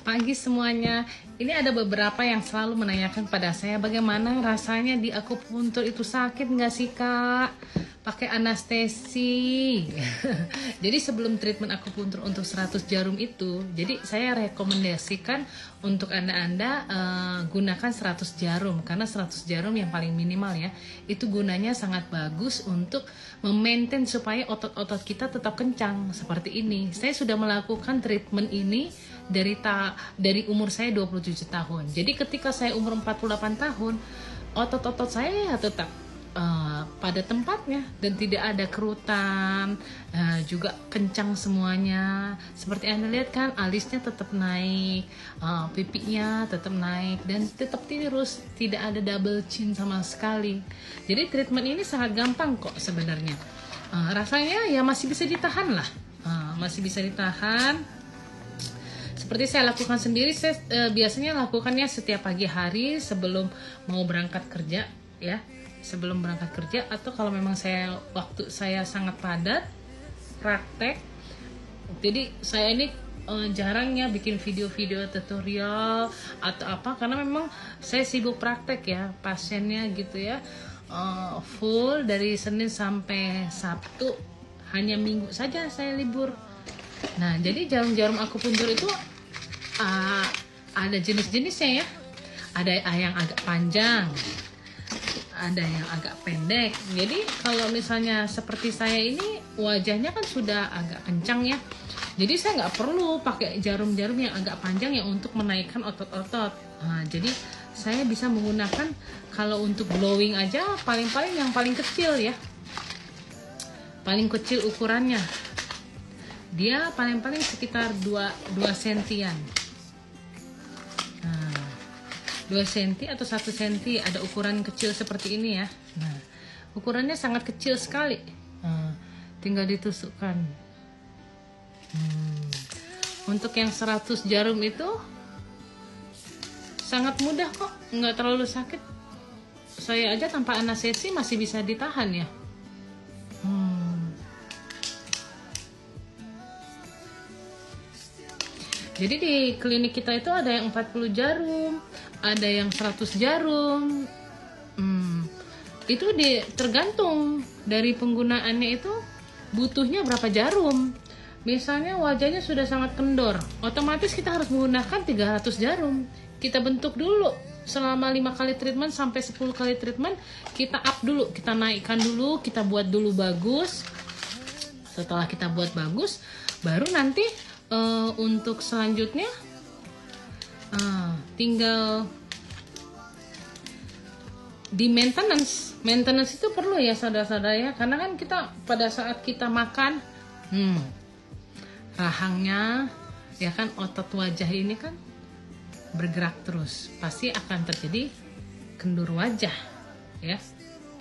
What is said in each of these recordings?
pagi semuanya. Ini ada beberapa yang selalu menanyakan pada saya bagaimana rasanya di akupuntur itu, sakit nggak sih kak? Pakai anestesi. Jadi sebelum treatment akupuntur untuk 100 jarum itu, jadi saya rekomendasikan untuk anda gunakan 100 jarum, karena 100 jarum yang paling minimal ya, itu gunanya sangat bagus untuk memaintain supaya otot-otot kita tetap kencang seperti ini. Saya sudah melakukan treatment ini dari umur saya 27 tahun. Jadi ketika saya umur 48 tahun, otot-otot saya ya tetap pada tempatnya dan tidak ada kerutan, juga kencang semuanya. Seperti Anda lihat kan, alisnya tetap naik, pipinya tetap naik dan tetap tirus, tidak ada double chin sama sekali. Jadi treatment ini sangat gampang kok sebenarnya. Rasanya ya masih bisa ditahan lah, masih bisa ditahan. Seperti saya lakukan sendiri, saya biasanya lakukannya setiap pagi hari sebelum mau berangkat kerja ya. Sebelum berangkat kerja, atau kalau memang waktu saya sangat padat praktek, jadi saya ini jarangnya bikin video-video tutorial atau apa, karena memang saya sibuk praktek ya, pasiennya gitu ya, full dari Senin sampai Sabtu, hanya Minggu saja saya libur. Nah jadi jarum-jarum akupuntur itu ada jenis-jenisnya ya, ada yang agak panjang, ada yang agak pendek. Jadi kalau misalnya seperti saya ini, wajahnya kan sudah agak kencang ya, jadi saya nggak perlu pakai jarum-jarum yang agak panjang yang untuk menaikkan otot-otot. Jadi saya bisa menggunakan, kalau untuk glowing aja paling-paling yang paling kecil ya, paling kecil ukurannya, dia paling-paling sekitar 2 sentian. 2 cm atau 1 cm, ada ukuran kecil seperti ini ya. Nah, ukurannya sangat kecil sekali. Tinggal ditusukkan. Untuk yang 100 jarum itu sangat mudah kok, nggak terlalu sakit. Saya aja tanpa anestesi masih bisa ditahan ya. Jadi di klinik kita itu ada yang 40 jarum, ada yang 100 jarum. Itu tergantung dari penggunaannya, itu butuhnya berapa jarum. Misalnya wajahnya sudah sangat kendor, otomatis kita harus menggunakan 300 jarum. Kita bentuk dulu selama 5 kali treatment sampai 10 kali treatment, kita up dulu, kita naikkan dulu, kita buat dulu bagus. Setelah kita buat bagus, baru nanti untuk selanjutnya tinggal di maintenance. Maintenance itu perlu ya saudara-saudara ya, karena kan kita pada saat kita makan, rahangnya ya kan, otot wajah ini kan bergerak terus, pasti akan terjadi kendur wajah ya,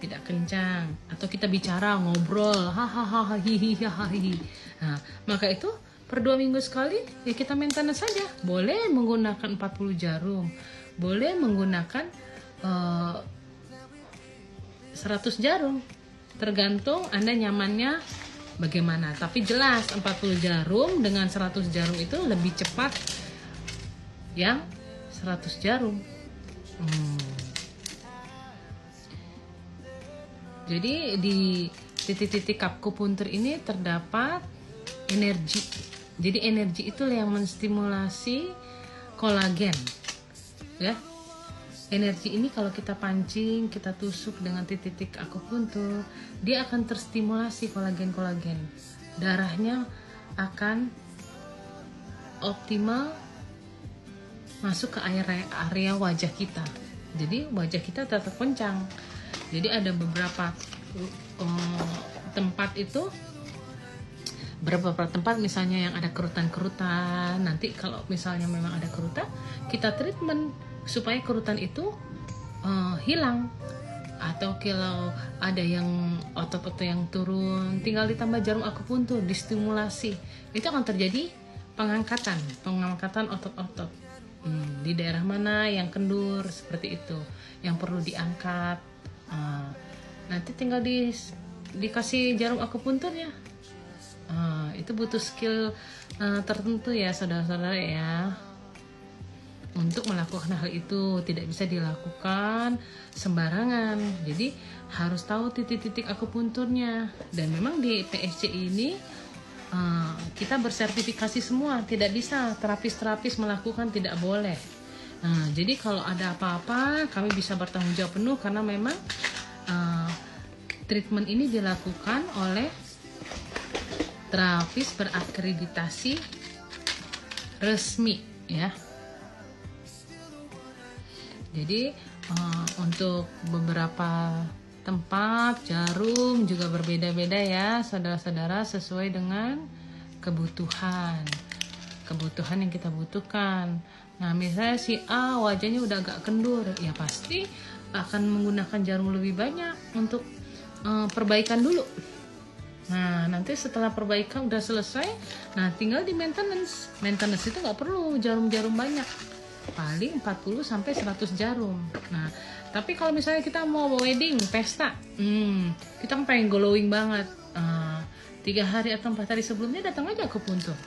tidak kencang, atau kita bicara ngobrol hahaha hihihi. Nah maka itu per 2 minggu sekali ya kita maintenance saja. Boleh menggunakan 40 jarum, boleh menggunakan 100 jarum, tergantung Anda nyamannya bagaimana. Tapi jelas 40 jarum dengan 100 jarum itu lebih cepat yang 100 jarum. Jadi di titik-titik akupuntur ini terdapat energi. Jadi energi itu yang menstimulasi kolagen ya. Energi ini kalau kita pancing, kita tusuk dengan titik-titik akupuntur, dia akan terstimulasi kolagen. Darahnya akan optimal masuk ke area wajah kita. Jadi wajah kita tetap kencang. Jadi ada beberapa tempat itu, beberapa tempat misalnya yang ada kerutan-kerutan, nanti kalau misalnya memang ada kerutan, kita treatment supaya kerutan itu hilang. Atau kalau ada yang otot-otot yang turun, tinggal ditambah jarum akupuntur, distimulasi, itu akan terjadi pengangkatan otot-otot di daerah mana yang kendur, seperti itu yang perlu diangkat. Nanti tinggal dikasih jarum akupuntur ya. Itu butuh skill tertentu ya saudara-saudara ya. untuk melakukan hal itu, tidak bisa dilakukan sembarangan. Jadi harus tahu titik-titik akupunturnya. Dan memang di PSC ini kita bersertifikasi semua, tidak bisa terapis melakukan, tidak boleh. Jadi kalau ada apa-apa kami bisa bertanggung jawab penuh, karena memang treatment ini dilakukan oleh terapis berakreditasi resmi ya. Jadi untuk beberapa tempat jarum juga berbeda-beda ya saudara-saudara, sesuai dengan kebutuhan yang kita butuhkan. Nah misalnya si A wajahnya udah agak kendur, ya pasti akan menggunakan jarum lebih banyak untuk perbaikan dulu. Nah nanti setelah perbaikan udah selesai, nah tinggal di maintenance itu nggak perlu jarum-jarum banyak, paling 40 sampai 100 jarum. Nah tapi kalau misalnya kita mau wedding, pesta, kita pengen glowing banget, 3 hari atau 4 hari sebelumnya datang aja ke akupuntur.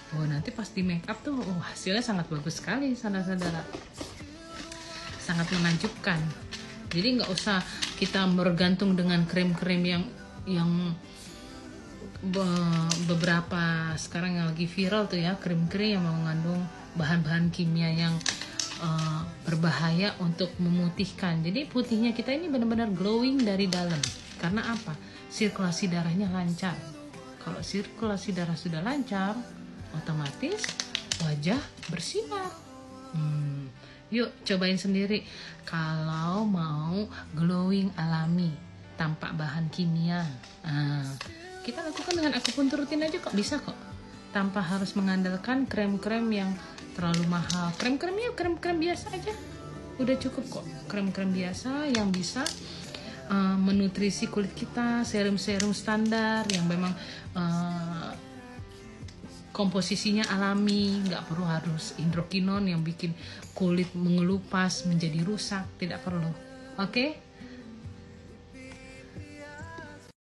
Nanti pas di make up tuh hasilnya sangat bagus sekali saudara-saudara, sangat menakjubkan. Jadi nggak usah kita bergantung dengan krim-krim yang beberapa sekarang yang lagi viral tuh ya, krim-krim yang mengandung bahan-bahan kimia yang berbahaya untuk memutihkan. Jadi putihnya kita ini benar-benar glowing dari dalam. Karena apa? Sirkulasi darahnya lancar. Kalau sirkulasi darah sudah lancar, otomatis wajah bersinar. Yuk cobain sendiri. Kalau mau glowing alami tanpa bahan kimia, kita lakukan dengan akupuntur rutin aja kok, bisa kok, tanpa harus mengandalkan krem-krem yang terlalu mahal. Krem-kremnya krem-krem biasa aja udah cukup kok. Krem-krem biasa yang bisa menutrisi kulit kita, serum-serum standar yang memang komposisinya alami, nggak perlu harus hidrokinon yang bikin kulit mengelupas menjadi rusak, tidak perlu. Oke?